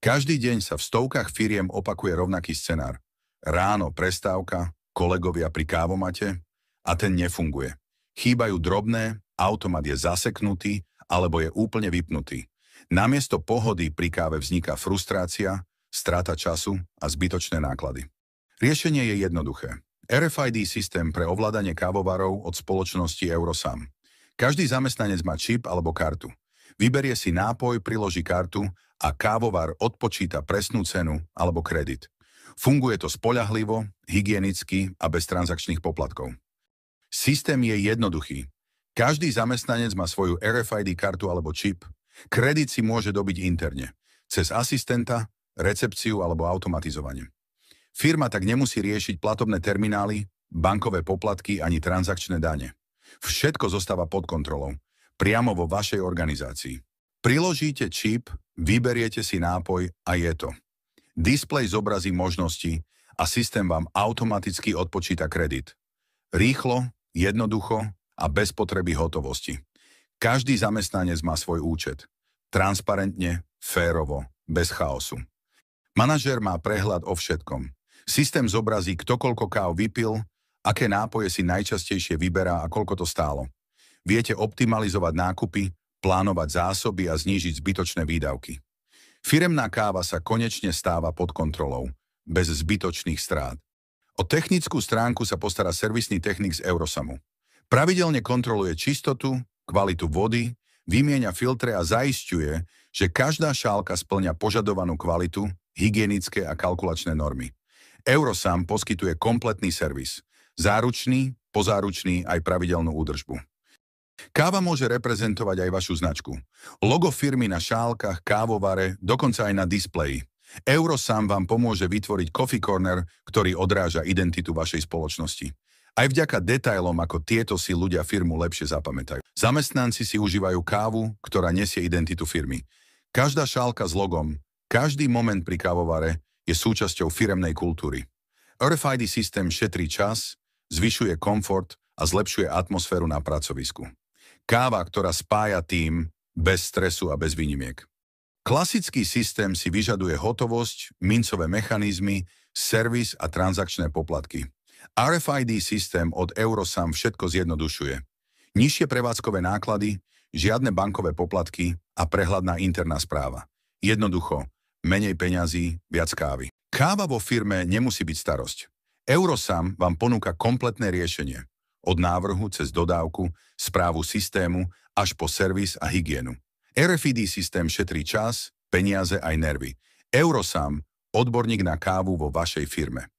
Každý deň sa v stovkách firiem opakuje rovnaký scenár. Ráno prestávka, kolegovia pri kávomate a ten nefunguje. Chýbajú drobné, automat je zaseknutý alebo je úplne vypnutý. Namiesto pohody pri káve vzniká frustrácia, strata času a zbytočné náklady. Riešenie je jednoduché. RFID systém pre ovládanie kávovarov od spoločnosti Eurosam. Každý zamestnanec má čip alebo kartu. Vyberie si nápoj, priloží kartu a kávovar odpočíta presnú cenu alebo kredit. Funguje to spoľahlivo, hygienicky a bez transakčných poplatkov. Systém je jednoduchý. Každý zamestnanec má svoju RFID kartu alebo čip. Kredit si môže dobiť interne, cez asistenta, recepciu alebo automatizovanie. Firma tak nemusí riešiť platobné terminály, bankové poplatky ani transakčné dane. Všetko zostáva pod kontrolou, priamo vo vašej organizácii. Priložíte čip, vyberiete si nápoj a je to. Displej zobrazí možnosti a systém vám automaticky odpočíta kredit. Rýchlo, jednoducho a bez potreby hotovosti. Každý zamestnanec má svoj účet. Transparentne, férovo, bez chaosu. Manažér má prehľad o všetkom. Systém zobrazí, kto koľko káv vypil, aké nápoje si najčastejšie vyberá a koľko to stálo. Viete optimalizovať nákupy, plánovať zásoby a znížiť zbytočné výdavky. Firemná káva sa konečne stáva pod kontrolou, bez zbytočných strát. O technickú stránku sa postará servisný technik z Eurosamu. Pravidelne kontroluje čistotu, kvalitu vody, vymieňa filtre a zaisťuje, že každá šálka spĺňa požadovanú kvalitu, hygienické a kalkulačné normy. Eurosam poskytuje kompletný servis. Záručný, pozáručný aj pravidelnú údržbu. Káva môže reprezentovať aj vašu značku. Logo firmy na šálkach, kávovare, dokonca aj na displeji. Eurosam vám pomôže vytvoriť coffee corner, ktorý odráža identitu vašej spoločnosti. Aj vďaka detailom ako tieto si ľudia firmu lepšie zapamätajú. Zamestnanci si užívajú kávu, ktorá nesie identitu firmy. Každá šálka s logom, každý moment pri kávovare je súčasťou firemnej kultúry. RFID systém šetrí čas, zvyšuje komfort a zlepšuje atmosféru na pracovisku. Káva, ktorá spája tím bez stresu a bez výnimiek. Klasický systém si vyžaduje hotovosť, mincové mechanizmy, servis a transakčné poplatky. RFID systém od Eurosam všetko zjednodušuje. Nižšie prevádzkové náklady, žiadne bankové poplatky a prehľadná interná správa. Jednoducho, menej peňazí, viac kávy. Káva vo firme nemusí byť starosť. Eurosam vám ponúka kompletné riešenie. Od návrhu cez dodávku, správu systému až po servis a hygienu. RFID systém šetrí čas, peniaze aj nervy. Eurosam, odborník na kávu vo vašej firme.